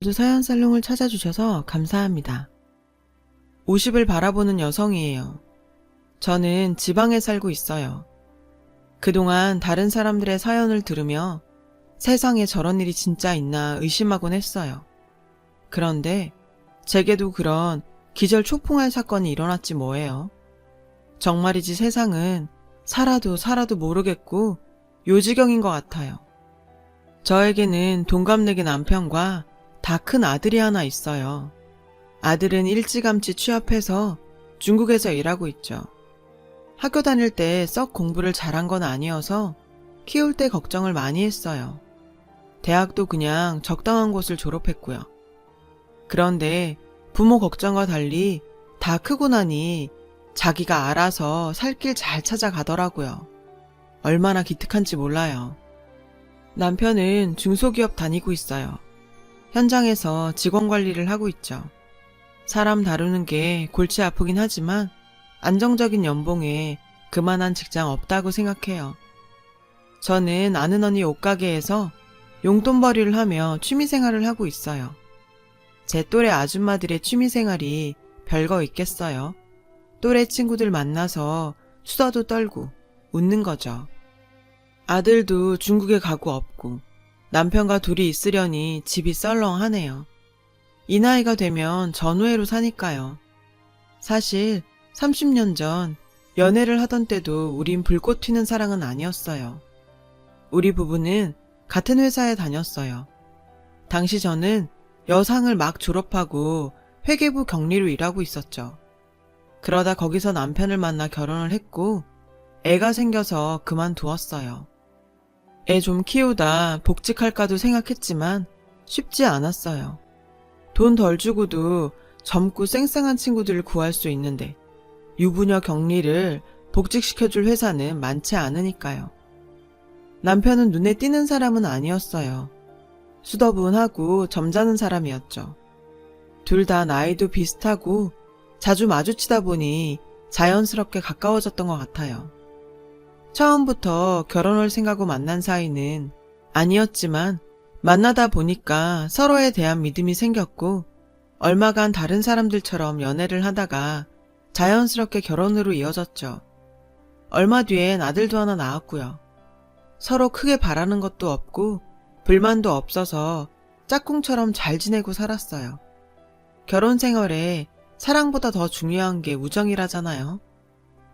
오늘도 사연살롱을 찾아주셔서 감사합니다. 50을 바라보는 여성이에요. 저는 지방에 살고 있어요. 그동안 다른 사람들의 사연을 들으며 세상에 저런 일이 진짜 있나 의심하곤 했어요. 그런데 제게도 그런 기절 촉풍할 사건이 일어났지 뭐예요. 정말이지 세상은 살아도 모르겠고 요지경인 것 같아요. 저에게는 동갑내기 남편과 다 큰 아들이 하나 있어요. 아들은 일찌감치 취업해서 중국에서 일하고 있죠. 학교 다닐 때 썩 공부를 잘한 건 아니어서 키울 때 걱정을 많이 했어요. 대학도 그냥 적당한 곳을 졸업했고요. 그런데 부모 걱정과 달리 다 크고 나니 자기가 알아서 살 길 잘 찾아가더라고요. 얼마나 기특한지 몰라요. 남편은 중소기업 다니고 있어요. 현장에서 직원 관리를 하고 있죠. 사람 다루는 게 골치 아프긴 하지만 안정적인 연봉에 그만한 직장 없다고 생각해요. 저는 아는 언니 옷가게에서 용돈벌이를 하며 취미생활을 하고 있어요. 제 또래 아줌마들의 취미생활이 별거 있겠어요. 또래 친구들 만나서 수다도 떨고 웃는 거죠. 아들도 중국에 가고 없고 남편과 둘이 있으려니 집이 썰렁하네요. 이 나이가 되면 전우회로 사니까요. 사실 30년 전 연애를 하던 때도 우린 불꽃 튀는 사랑은 아니었어요. 우리 부부는 같은 회사에 다녔어요. 당시 저는 여상을 막 졸업하고 회계부 경리로 일하고 있었죠. 그러다 거기서 남편을 만나 결혼을 했고 애가 생겨서 그만두었어요. 애 좀 키우다 복직할까도 생각했지만 쉽지 않았어요. 돈 덜 주고도 젊고 쌩쌩한 친구들을 구할 수 있는데 유부녀 격리를 복직시켜줄 회사는 많지 않으니까요. 남편은 눈에 띄는 사람은 아니었어요. 수더분하고 점잖은 사람이었죠. 둘 다 나이도 비슷하고 자주 마주치다 보니 자연스럽게 가까워졌던 것 같아요. 처음부터 결혼을 생각하고 만난 사이는 아니었지만 만나다 보니까 서로에 대한 믿음이 생겼고 얼마간 다른 사람들처럼 연애를 하다가 자연스럽게 결혼으로 이어졌죠. 얼마 뒤엔 아들도 하나 낳았고요. 서로 크게 바라는 것도 없고 불만도 없어서 짝꿍처럼 잘 지내고 살았어요. 결혼 생활에 사랑보다 더 중요한 게 우정이라잖아요.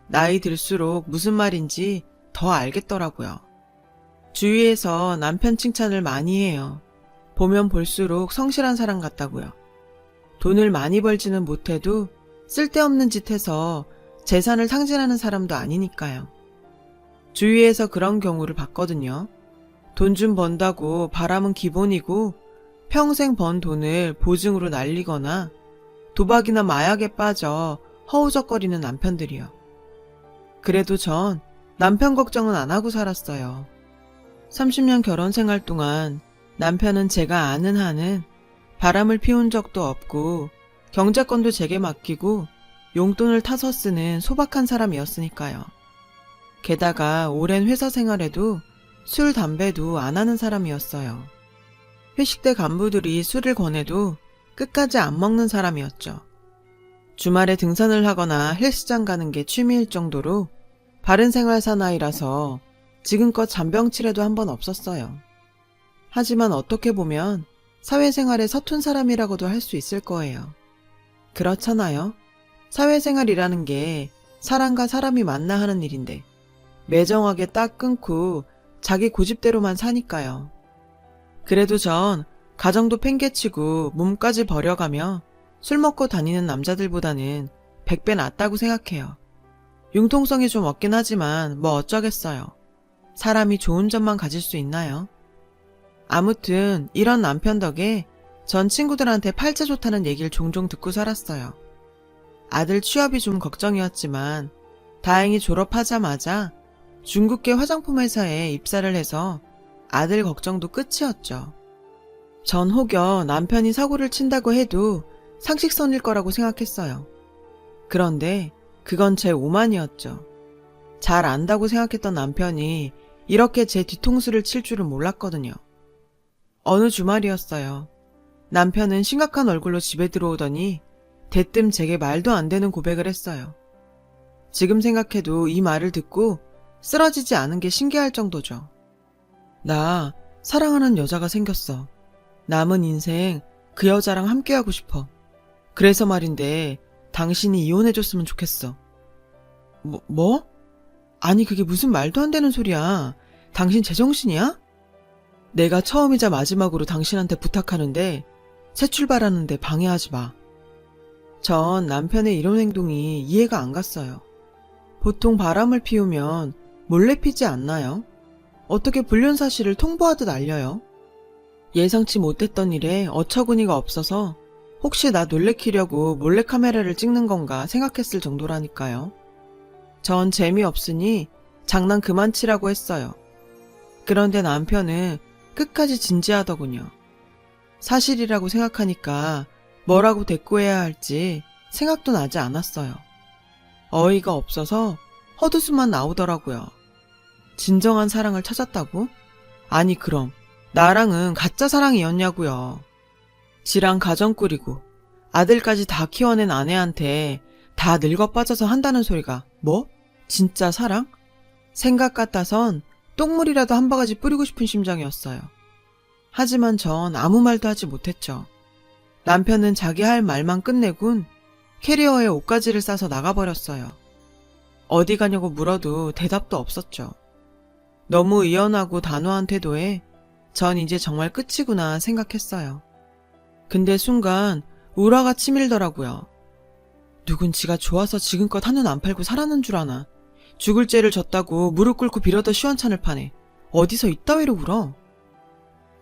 나이 들수록 무슨 말인지 더 알겠더라고요. 주위에서 남편 칭찬을 많이 해요. 보면 볼수록 성실한 사람 같다고요. 돈을 많이 벌지는 못해도 쓸데없는 짓 해서 재산을 상실하는 사람도 아니니까요. 주위에서 그런 경우를 봤거든요. 돈 좀 번다고 바람은 기본이고 평생 번 돈을 보증으로 날리거나 도박이나 마약에 빠져 허우적거리는 남편들이요. 그래도 전 남편 걱정은 안 하고 살았어요. 30년 결혼 생활 동안 남편은 제가 아는 한은 바람을 피운 적도 없고 경제권도 제게 맡기고 용돈을 타서 쓰는 소박한 사람이었으니까요. 게다가 오랜 회사 생활에도 술, 담배도 안 하는 사람이었어요. 회식 때 간부들이 술을 권해도 끝까지 안 먹는 사람이었죠. 주말에 등산을 하거나 헬스장 가는 게 취미일 정도로 바른 생활 사나이라서 지금껏 잔병치레도 한 번 없었어요. 하지만 어떻게 보면 사회생활에 서툰 사람이라고도 할 수 있을 거예요. 그렇잖아요. 사회생활이라는 게 사람과 사람이 만나 하는 일인데 매정하게 딱 끊고 자기 고집대로만 사니까요. 그래도 전 가정도 팽개치고 몸까지 버려가며 술 먹고 다니는 남자들보다는 100배 낫다고 생각해요. 융통성이 좀 없긴 하지만 뭐 어쩌겠어요. 사람이 좋은 점만 가질 수 있나요? 아무튼 이런 남편 덕에 전 친구들한테 팔자 좋다는 얘기를 종종 듣고 살았어요. 아들 취업이 좀 걱정이었지만 다행히 졸업하자마자 중국계 화장품 회사에 입사를 해서 아들 걱정도 끝이었죠. 전 혹여 남편이 사고를 친다고 해도 상식선일 거라고 생각했어요. 그런데 그건 제 오만이었죠. 잘 안다고 생각했던 남편이 이렇게 제 뒤통수를 칠 줄은 몰랐거든요. 어느 주말이었어요. 남편은 심각한 얼굴로 집에 들어오더니 대뜸 제게 말도 안 되는 고백을 했어요. 지금 생각해도 이 말을 듣고 쓰러지지 않은 게 신기할 정도죠. 나 사랑하는 여자가 생겼어. 남은 인생 그 여자랑 함께하고 싶어. 그래서 말인데 당신이 이혼해줬으면 좋겠어. 뭐? 아니 그게 무슨 말도 안 되는 소리야. 당신 제정신이야? 내가 처음이자 마지막으로 당신한테 부탁하는데 새 출발하는데 방해하지 마. 전 남편의 이런 행동이 이해가 안 갔어요. 보통 바람을 피우면 몰래 피지 않나요? 어떻게 불륜 사실을 통보하듯 알려요? 예상치 못했던 일에 어처구니가 없어서 혹시 나 놀래키려고 몰래카메라를 찍는 건가 생각했을 정도라니까요. 전 재미없으니 장난 그만 치라고 했어요. 그런데 남편은 끝까지 진지하더군요. 사실이라고 생각하니까 뭐라고 대꾸해야 할지 생각도 나지 않았어요. 어이가 없어서 헛웃음만 나오더라고요. 진정한 사랑을 찾았다고? 아니 그럼 나랑은 가짜 사랑이었냐고요. 지랑 가정 꾸리고 아들까지 다 키워낸 아내한테 다 늙어 빠져서 한다는 소리가 뭐? 진짜 사랑? 생각 같아선 똥물이라도 한 바가지 뿌리고 싶은 심정이었어요. 하지만 전 아무 말도 하지 못했죠. 남편은 자기 할 말만 끝내곤 캐리어에 옷가지를 싸서 나가버렸어요. 어디 가냐고 물어도 대답도 없었죠. 너무 의연하고 단호한 태도에 전 이제 정말 끝이구나 생각했어요. 근데 순간 우라가 치밀더라고요. 누군 지가 좋아서 지금껏 한눈 안 팔고 살았는 줄 아나. 죽을 죄를 졌다고 무릎 꿇고 빌어도 시원찮을 판에 어디서 이따위로 울어.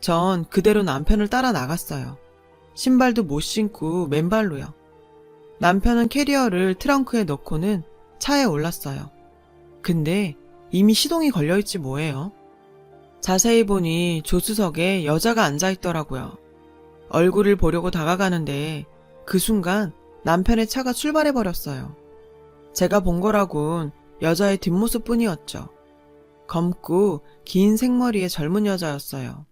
전 그대로 남편을 따라 나갔어요. 신발도 못 신고 맨발로요. 남편은 캐리어를 트렁크에 넣고는 차에 올랐어요. 근데 이미 시동이 걸려있지 뭐예요. 자세히 보니 조수석에 여자가 앉아있더라고요. 얼굴을 보려고 다가가는데 그 순간 남편의 차가 출발해버렸어요. 제가 본 거라곤 여자의 뒷모습뿐이었죠. 검고 긴 생머리의 젊은 여자였어요.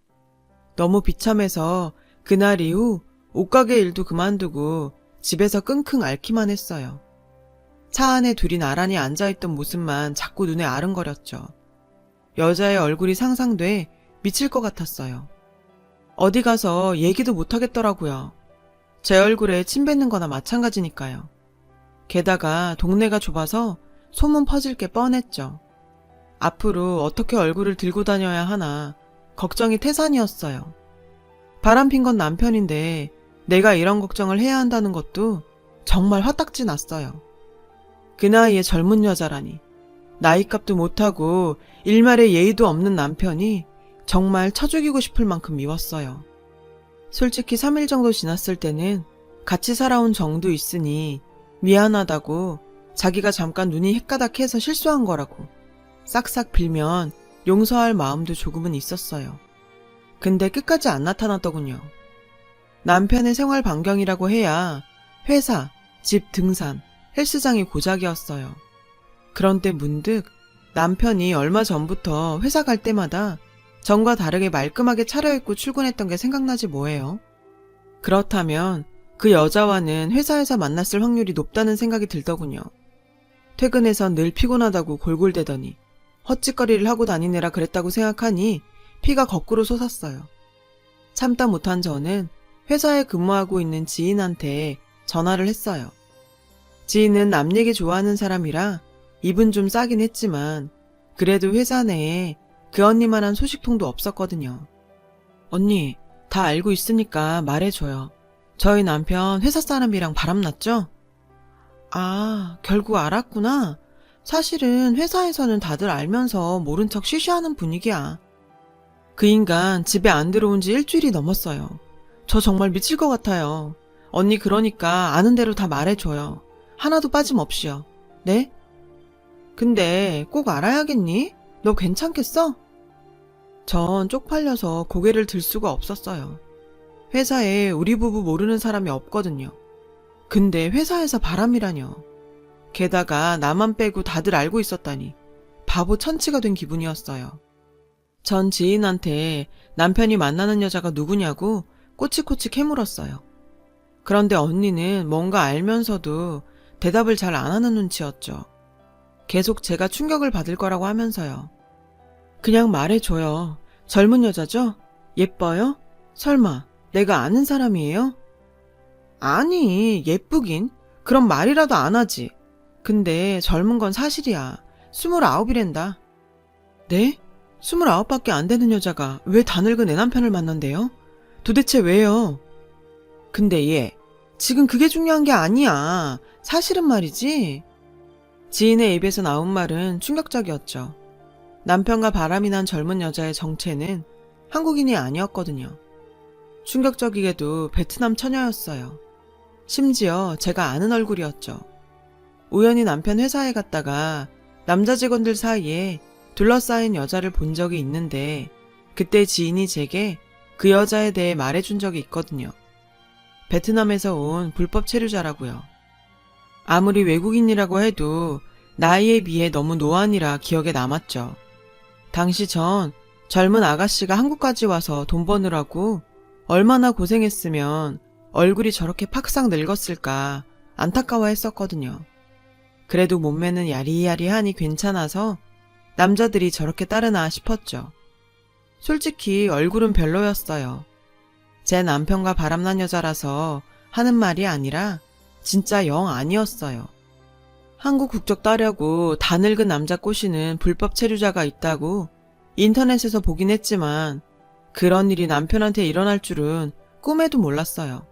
너무 비참해서 그날 이후 옷가게 일도 그만두고 집에서 끙끙 앓기만 했어요. 차 안에 둘이 나란히 앉아있던 모습만 자꾸 눈에 아른거렸죠. 여자의 얼굴이 상상돼 미칠 것 같았어요. 어디 가서 얘기도 못하겠더라고요. 제 얼굴에 침 뱉는 거나 마찬가지니까요. 게다가 동네가 좁아서 소문 퍼질 게 뻔했죠. 앞으로 어떻게 얼굴을 들고 다녀야 하나 걱정이 태산이었어요. 바람핀 건 남편인데 내가 이런 걱정을 해야 한다는 것도 정말 화딱지 났어요. 그 나이에 젊은 여자라니. 나이값도 못하고 일말의 예의도 없는 남편이 정말 쳐 죽이고 싶을 만큼 미웠어요. 솔직히 3일 정도 지났을 때는 같이 살아온 정도 있으니 미안하다고 자기가 잠깐 눈이 헷가닥해서 실수한 거라고 싹싹 빌면 용서할 마음도 조금은 있었어요. 근데 끝까지 안 나타났더군요. 남편의 생활 반경이라고 해야 회사, 집 등산, 헬스장이 고작이었어요. 그런데 문득 남편이 얼마 전부터 회사 갈 때마다 전과 다르게 말끔하게 차려입고 출근했던 게 생각나지 뭐예요. 그렇다면 그 여자와는 회사에서 만났을 확률이 높다는 생각이 들더군요. 퇴근해서 늘 피곤하다고 골골대더니 헛짓거리를 하고 다니느라 그랬다고 생각하니 피가 거꾸로 솟았어요. 참다 못한 저는 회사에 근무하고 있는 지인한테 전화를 했어요. 지인은 남 얘기 좋아하는 사람이라 입은 좀 싸긴 했지만 그래도 회사 내에 그 언니만한 소식통도 없었거든요. 언니, 다 알고 있으니까 말해줘요. 저희 남편 회사 사람이랑 바람났죠? 아, 결국 알았구나. 사실은 회사에서는 다들 알면서 모른 척 쉬쉬하는 분위기야. 그 인간 집에 안 들어온 지 일주일이 넘었어요. 저 정말 미칠 것 같아요. 언니 그러니까 아는 대로 다 말해줘요. 하나도 빠짐없이요. 네? 근데 꼭 알아야겠니? 너 괜찮겠어? 전 쪽팔려서 고개를 들 수가 없었어요. 회사에 우리 부부 모르는 사람이 없거든요. 근데 회사에서 바람이라뇨. 게다가 나만 빼고 다들 알고 있었다니 바보 천치가 된 기분이었어요. 전 지인한테 남편이 만나는 여자가 누구냐고 꼬치꼬치 캐물었어요. 그런데 언니는 뭔가 알면서도 대답을 잘 안 하는 눈치였죠. 계속 제가 충격을 받을 거라고 하면서요. 그냥 말해줘요. 젊은 여자죠? 예뻐요? 설마 내가 아는 사람이에요? 아니, 예쁘긴. 그럼 말이라도 안 하지. 근데 젊은 건 사실이야. 29이란다. 네? 29밖에 안 되는 여자가 왜 다 늙은 내 남편을 만난대요? 도대체 왜요? 근데 얘, 지금 그게 중요한 게 아니야. 사실은 말이지. 지인의 입에서 나온 말은 충격적이었죠. 남편과 바람이 난 젊은 여자의 정체는 한국인이 아니었거든요. 충격적이게도 베트남 처녀였어요. 심지어 제가 아는 얼굴이었죠. 우연히 남편 회사에 갔다가 남자 직원들 사이에 둘러싸인 여자를 본 적이 있는데 그때 지인이 제게 그 여자에 대해 말해준 적이 있거든요. 베트남에서 온 불법 체류자라고요. 아무리 외국인이라고 해도 나이에 비해 너무 노안이라 기억에 남았죠. 당시 전 젊은 아가씨가 한국까지 와서 돈 버느라고 얼마나 고생했으면 얼굴이 저렇게 팍싹 늙었을까 안타까워했었거든요. 그래도 몸매는 야리야리하니 괜찮아서 남자들이 저렇게 따르나 싶었죠. 솔직히 얼굴은 별로였어요. 제 남편과 바람난 여자라서 하는 말이 아니라 진짜 영 아니었어요. 한국 국적 따려고 다 늙은 남자 꼬시는 불법 체류자가 있다고 인터넷에서 보긴 했지만 그런 일이 남편한테 일어날 줄은 꿈에도 몰랐어요.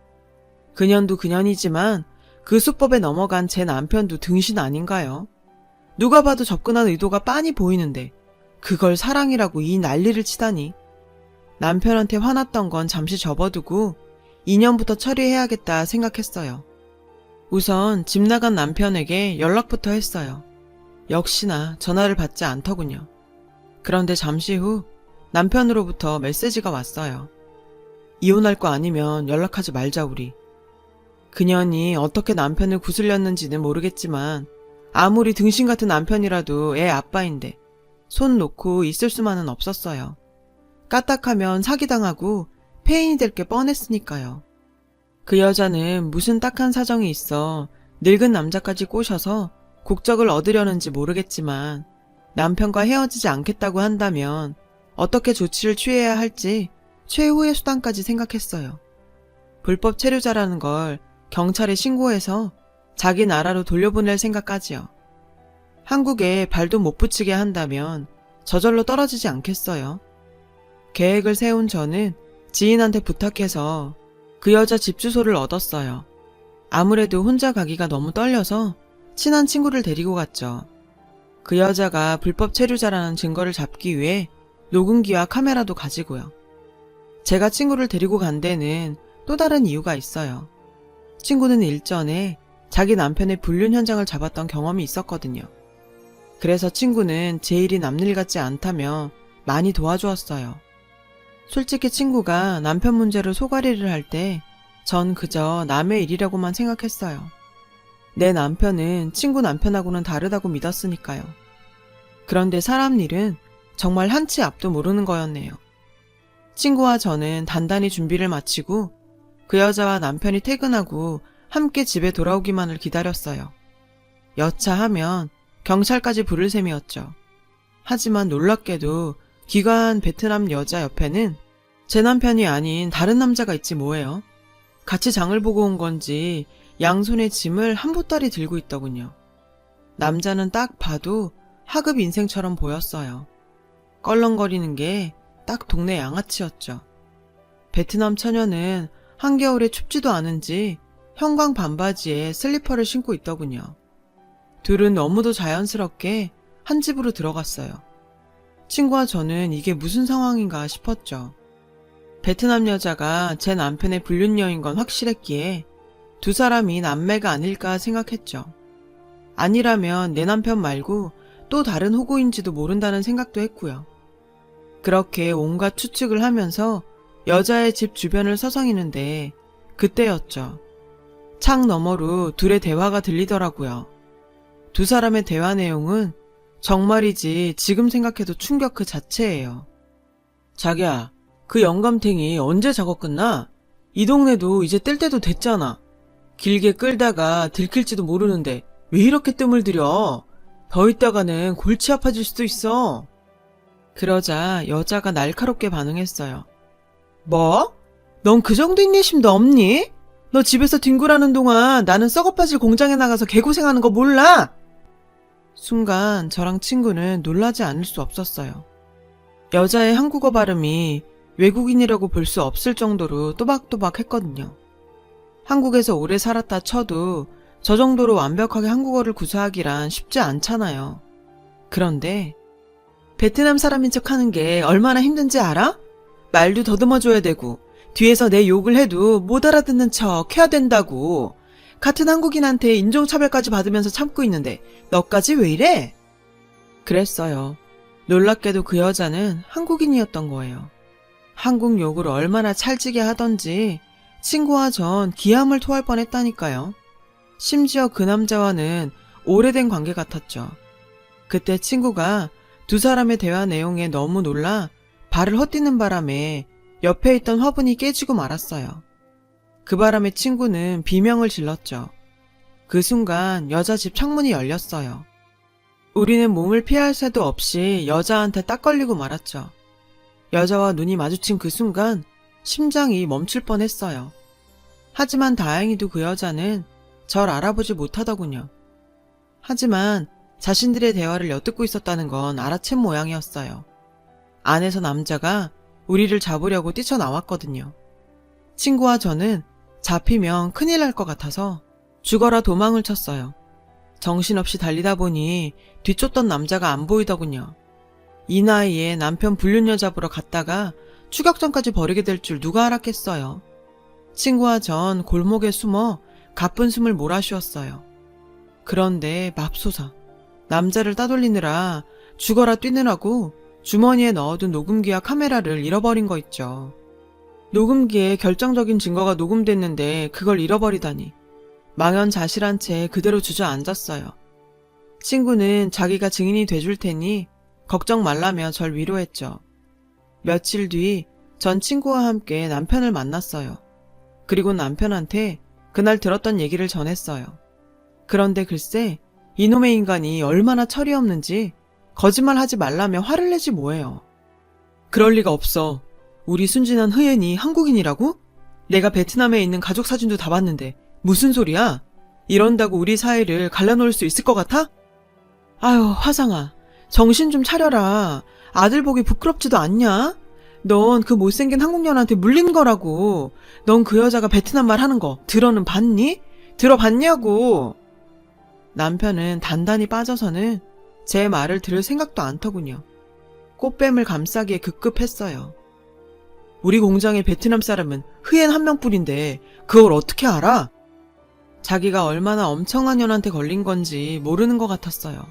그년도 그년이지만 그 수법에 넘어간 제 남편도 등신 아닌가요? 누가 봐도 접근한 의도가 빤히 보이는데 그걸 사랑이라고 이 난리를 치다니. 남편한테 화났던 건 잠시 접어두고 2년부터 처리해야겠다 생각했어요. 우선 집 나간 남편에게 연락부터 했어요. 역시나 전화를 받지 않더군요. 그런데 잠시 후 남편으로부터 메시지가 왔어요. 이혼할 거 아니면 연락하지 말자 우리. 그년이 어떻게 남편을 구슬렸는지는 모르겠지만 아무리 등신 같은 남편이라도 애 아빠인데 손 놓고 있을 수만은 없었어요. 까딱하면 사기당하고 폐인이 될 게 뻔했으니까요. 그 여자는 무슨 딱한 사정이 있어 늙은 남자까지 꼬셔서 국적을 얻으려는지 모르겠지만 남편과 헤어지지 않겠다고 한다면 어떻게 조치를 취해야 할지 최후의 수단까지 생각했어요. 불법 체류자라는 걸 경찰에 신고해서 자기 나라로 돌려보낼 생각까지요. 한국에 발도 못 붙이게 한다면 저절로 떨어지지 않겠어요. 계획을 세운 저는 지인한테 부탁해서 그 여자 집 주소를 얻었어요. 아무래도 혼자 가기가 너무 떨려서 친한 친구를 데리고 갔죠. 그 여자가 불법 체류자라는 증거를 잡기 위해 녹음기와 카메라도 가지고요. 제가 친구를 데리고 간 데는 또 다른 이유가 있어요. 친구는 일전에 자기 남편의 불륜 현장을 잡았던 경험이 있었거든요. 그래서 친구는 제 일이 남일 같지 않다며 많이 도와주었어요. 솔직히 친구가 남편 문제로 소가리를 할 때 전 그저 남의 일이라고만 생각했어요. 내 남편은 친구 남편하고는 다르다고 믿었으니까요. 그런데 사람 일은 정말 한치 앞도 모르는 거였네요. 친구와 저는 단단히 준비를 마치고 그 여자와 남편이 퇴근하고 함께 집에 돌아오기만을 기다렸어요. 여차하면 경찰까지 부를 셈이었죠. 하지만 놀랍게도 귀가한 베트남 여자 옆에는 제 남편이 아닌 다른 남자가 있지 뭐예요. 같이 장을 보고 온 건지 양손에 짐을 한 보따리 들고 있더군요. 남자는 딱 봐도 하급 인생처럼 보였어요. 껄렁거리는 게 딱 동네 양아치였죠. 베트남 처녀는 한겨울에 춥지도 않은지 형광 반바지에 슬리퍼를 신고 있더군요. 둘은 너무도 자연스럽게 한 집으로 들어갔어요. 친구와 저는 이게 무슨 상황인가 싶었죠. 베트남 여자가 제 남편의 불륜녀인 건 확실했기에 두 사람이 남매가 아닐까 생각했죠. 아니라면 내 남편 말고 또 다른 호구인지도 모른다는 생각도 했고요. 그렇게 온갖 추측을 하면서 여자의 집 주변을 서성이는데 그때였죠. 창 너머로 둘의 대화가 들리더라고요. 두 사람의 대화 내용은 정말이지 지금 생각해도 충격 그 자체예요. 자기야, 그 영감탱이 언제 작업 끝나? 이 동네도 이제 뜰 때도 됐잖아. 길게 끌다가 들킬지도 모르는데 왜 이렇게 뜸을 들여? 더 있다가는 골치 아파질 수도 있어. 그러자 여자가 날카롭게 반응했어요. 뭐? 넌 그 정도 인내심도 없니? 너 집에서 뒹굴하는 동안 나는 썩어빠질 공장에 나가서 개고생하는 거 몰라? 순간 저랑 친구는 놀라지 않을 수 없었어요. 여자의 한국어 발음이 외국인이라고 볼 수 없을 정도로 또박또박 했거든요. 한국에서 오래 살았다 쳐도 저 정도로 완벽하게 한국어를 구사하기란 쉽지 않잖아요. 그런데 베트남 사람인 척 하는 게 얼마나 힘든지 알아? 말도 더듬어줘야 되고 뒤에서 내 욕을 해도 못 알아듣는 척 해야 된다고. 같은 한국인한테 인종차별까지 받으면서 참고 있는데 너까지 왜 이래? 그랬어요. 놀랍게도 그 여자는 한국인이었던 거예요. 한국 욕을 얼마나 찰지게 하던지 친구와 전 기함을 토할 뻔했다니까요. 심지어 그 남자와는 오래된 관계 같았죠. 그때 친구가 두 사람의 대화 내용에 너무 놀라 발을 헛디는 바람에 옆에 있던 화분이 깨지고 말았어요. 그 바람에 친구는 비명을 질렀죠. 그 순간 여자 집 창문이 열렸어요. 우리는 몸을 피할 새도 없이 여자한테 딱 걸리고 말았죠. 여자와 눈이 마주친 그 순간 심장이 멈출 뻔했어요. 하지만 다행히도 그 여자는 절 알아보지 못하더군요. 하지만 자신들의 대화를 엿듣고 있었다는 건 알아챈 모양이었어요. 안에서 남자가 우리를 잡으려고 뛰쳐나왔거든요. 친구와 저는 잡히면 큰일 날 것 같아서 죽어라 도망을 쳤어요. 정신없이 달리다 보니 뒤쫓던 남자가 안 보이더군요. 이 나이에 남편 불륜녀 잡으러 갔다가 추격전까지 벌이게 될 줄 누가 알았겠어요. 친구와 전 골목에 숨어 가쁜 숨을 몰아쉬었어요. 그런데 맙소사, 남자를 따돌리느라 죽어라 뛰느라고 주머니에 넣어둔 녹음기와 카메라를 잃어버린 거 있죠. 녹음기에 결정적인 증거가 녹음됐는데 그걸 잃어버리다니. 망연자실한 채 그대로 주저앉았어요. 친구는 자기가 증인이 돼줄 테니 걱정 말라며 절 위로했죠. 며칠 뒤 전 친구와 함께 남편을 만났어요. 그리고 남편한테 그날 들었던 얘기를 전했어요. 그런데 글쎄 이놈의 인간이 얼마나 철이 없는지 거짓말하지 말라며 화를 내지 뭐예요. 그럴 리가 없어. 우리 순진한 흐연이 한국인이라고? 내가 베트남에 있는 가족 사진도 다 봤는데 무슨 소리야? 이런다고 우리 사이를 갈라놓을 수 있을 것 같아? 아유, 화상아. 정신 좀 차려라. 아들 보기 부끄럽지도 않냐? 넌 그 못생긴 한국년한테 물린 거라고. 넌 그 여자가 베트남 말 하는 거 들어는 봤니? 들어봤냐고. 남편은 단단히 빠져서는 제 말을 들을 생각도 않더군요. 꽃뱀을 감싸기에 급급했어요. 우리 공장의 베트남 사람은 흐엔 한 명뿐인데 그걸 어떻게 알아? 자기가 얼마나 엄청난 년한테 걸린 건지 모르는 것 같았어요.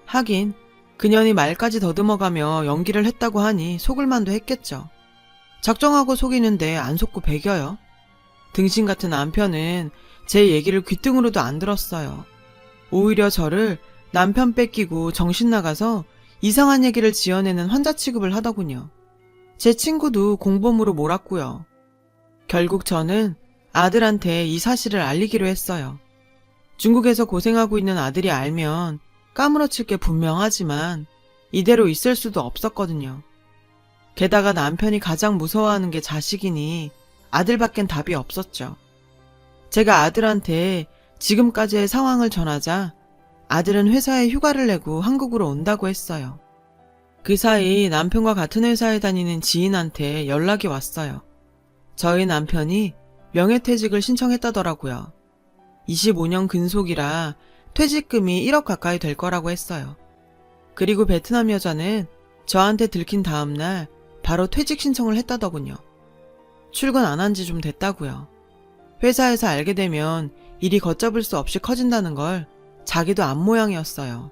하긴 그년이 말까지 더듬어가며 연기를 했다고 하니 속을 만도 했겠죠. 작정하고 속이는데 안 속고 배겨요. 등신 같은 남편은 제 얘기를 귓등으로도 안 들었어요. 오히려 저를 남편 뺏기고 정신 나가서 이상한 얘기를 지어내는 환자 취급을 하더군요. 제 친구도 공범으로 몰았고요. 결국 저는 아들한테 이 사실을 알리기로 했어요. 중국에서 고생하고 있는 아들이 알면 까무러칠 게 분명하지만 이대로 있을 수도 없었거든요. 게다가 남편이 가장 무서워하는 게 자식이니 아들밖엔 답이 없었죠. 제가 아들한테 지금까지의 상황을 전하자 아들은 회사에 휴가를 내고 한국으로 온다고 했어요. 그 사이 남편과 같은 회사에 다니는 지인한테 연락이 왔어요. 저희 남편이 명예퇴직을 신청했다더라고요. 25년 근속이라 퇴직금이 1억 가까이 될 거라고 했어요. 그리고 베트남 여자는 저한테 들킨 다음날 바로 퇴직 신청을 했다더군요. 출근 안 한 지 좀 됐다고요. 회사에서 알게 되면 일이 걷잡을 수 없이 커진다는 걸 자기도 안 모양이었어요.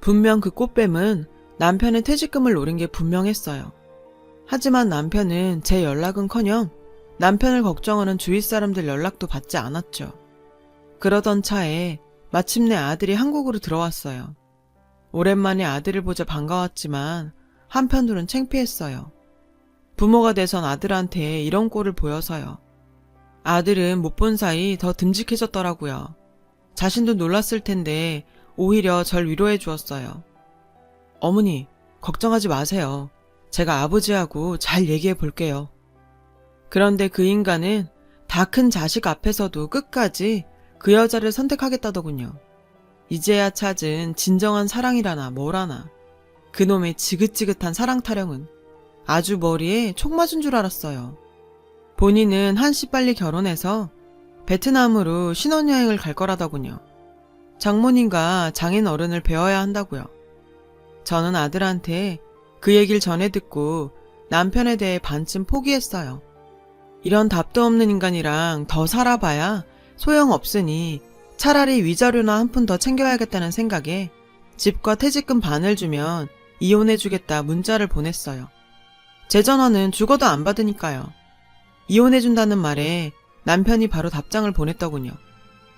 분명 그 꽃뱀은 남편의 퇴직금을 노린 게 분명했어요. 하지만 남편은 제 연락은커녕 남편을 걱정하는 주위 사람들 연락도 받지 않았죠. 그러던 차에 마침내 아들이 한국으로 들어왔어요. 오랜만에 아들을 보자 반가웠지만 한편으론 창피했어요. 부모가 돼선 아들한테 이런 꼴을 보여서요. 아들은 못 본 사이 더 듬직해졌더라고요. 자신도 놀랐을 텐데 오히려 절 위로해 주었어요. 어머니, 걱정하지 마세요. 제가 아버지하고 잘 얘기해 볼게요. 그런데 그 인간은 다 큰 자식 앞에서도 끝까지 그 여자를 선택하겠다더군요. 이제야 찾은 진정한 사랑이라나 뭐라나. 그놈의 지긋지긋한 사랑 타령은 아주 머리에 총 맞은 줄 알았어요. 본인은 한시 빨리 결혼해서 베트남으로 신혼여행을 갈 거라더군요. 장모님과 장인 어른을 배워야 한다고요. 저는 아들한테 그 얘기를 전해 듣고 남편에 대해 반쯤 포기했어요. 이런 답도 없는 인간이랑 더 살아봐야 소용없으니 차라리 위자료나 한 푼 더 챙겨야겠다는 생각에 집과 퇴직금 반을 주면 이혼해주겠다 문자를 보냈어요. 제 전화는 죽어도 안 받으니까요. 이혼해준다는 말에 남편이 바로 답장을 보냈더군요.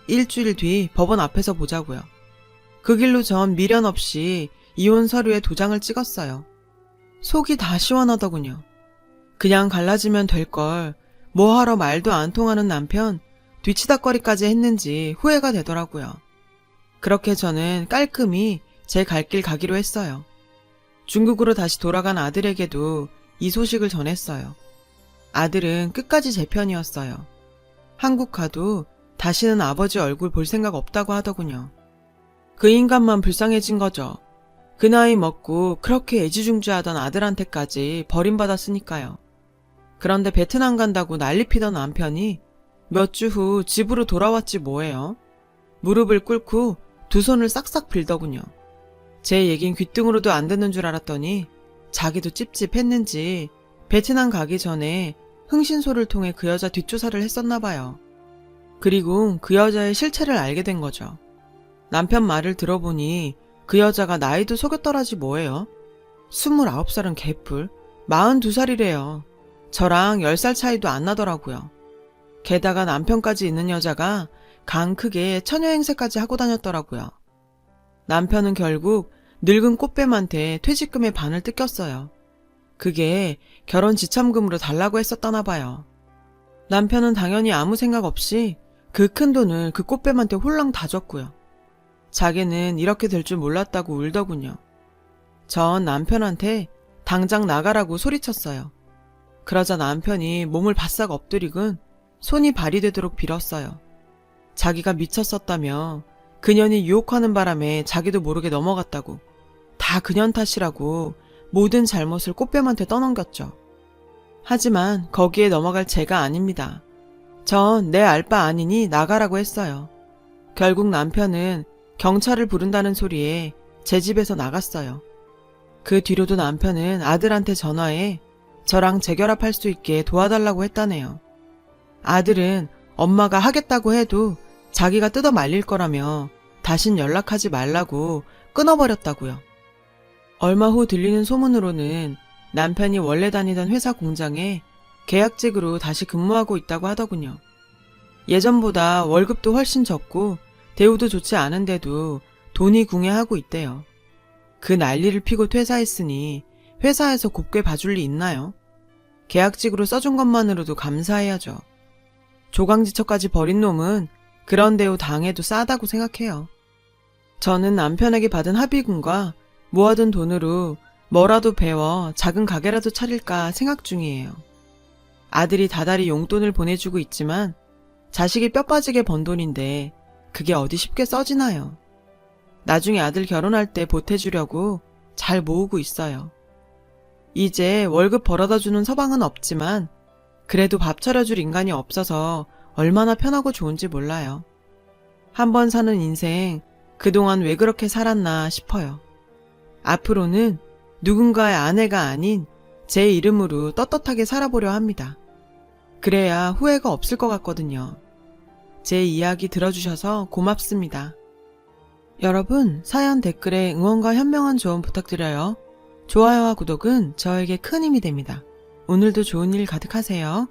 일주일 뒤 법원 앞에서 보자고요. 그 길로 전 미련 없이 이혼 서류에 도장을 찍었어요. 속이 다 시원하더군요. 그냥 갈라지면 될걸 뭐하러 말도 안 통하는 남편 뒤치다꺼리까지 했는지 후회가 되더라고요. 그렇게 저는 깔끔히 제 갈 길 가기로 했어요. 중국으로 다시 돌아간 아들에게도 이 소식을 전했어요. 아들은 끝까지 제 편이었어요. 한국 가도 다시는 아버지 얼굴 볼 생각 없다고 하더군요. 그 인간만 불쌍해진 거죠. 그 나이 먹고 그렇게 애지중지하던 아들한테까지 버림받았으니까요. 그런데 베트남 간다고 난리 피던 남편이 몇 주 후 집으로 돌아왔지 뭐예요. 무릎을 꿇고 두 손을 싹싹 빌더군요. 제 얘긴 귓등으로도 안 듣는 줄 알았더니 자기도 찝찝했는지 베트남 가기 전에 흥신소를 통해 그 여자 뒷조사를 했었나 봐요. 그리고 그 여자의 실체를 알게 된 거죠. 남편 말을 들어보니 그 여자가 나이도 속였더라지 뭐예요. 29살은 개뿔, 42살이래요. 저랑 10살 차이도 안 나더라고요. 게다가 남편까지 있는 여자가 강 크게 처녀 행세까지 하고 다녔더라고요. 남편은 결국 늙은 꽃뱀한테 퇴직금의 반을 뜯겼어요. 그게 결혼 지참금으로 달라고 했었다나 봐요. 남편은 당연히 아무 생각 없이 그 큰 돈을 그 꽃뱀한테 홀랑 다 줬고요. 자기는 이렇게 될 줄 몰랐다고 울더군요. 전 남편한테 당장 나가라고 소리쳤어요. 그러자 남편이 몸을 바싹 엎드리곤 손이 발이 되도록 빌었어요. 자기가 미쳤었다며 그년이 유혹하는 바람에 자기도 모르게 넘어갔다고, 다 그년 탓이라고 모든 잘못을 꽃뱀한테 떠넘겼죠. 하지만 거기에 넘어갈 제가 아닙니다. 전 내 알 바 아니니 나가라고 했어요. 결국 남편은 경찰을 부른다는 소리에 제 집에서 나갔어요. 그 뒤로도 남편은 아들한테 전화해 저랑 재결합할 수 있게 도와달라고 했다네요. 아들은 엄마가 하겠다고 해도 자기가 뜯어 말릴 거라며 다신 연락하지 말라고 끊어버렸다고요. 얼마 후 들리는 소문으로는 남편이 원래 다니던 회사 공장에 계약직으로 다시 근무하고 있다고 하더군요. 예전보다 월급도 훨씬 적고 대우도 좋지 않은데도 돈이 궁해하고 있대요. 그 난리를 피고 퇴사했으니 회사에서 곱게 봐줄 리 있나요? 계약직으로 써준 것만으로도 감사해야죠. 조강지처까지 버린 놈은 그런 대우 당해도 싸다고 생각해요. 저는 남편에게 받은 합의금과 모아둔 돈으로 뭐라도 배워 작은 가게라도 차릴까 생각 중이에요. 아들이 다달이 용돈을 보내주고 있지만 자식이 뼈 빠지게 번 돈인데 그게 어디 쉽게 써지나요? 나중에 아들 결혼할 때 보태주려고 잘 모으고 있어요. 이제 월급 벌어다주는 서방은 없지만 그래도 밥 차려줄 인간이 없어서 얼마나 편하고 좋은지 몰라요. 한번 사는 인생 그동안 왜 그렇게 살았나 싶어요. 앞으로는 누군가의 아내가 아닌 제 이름으로 떳떳하게 살아보려 합니다. 그래야 후회가 없을 것 같거든요. 제 이야기 들어주셔서 고맙습니다. 여러분, 사연 댓글에 응원과 현명한 조언 부탁드려요. 좋아요와 구독은 저에게 큰 힘이 됩니다. 오늘도 좋은 일 가득하세요.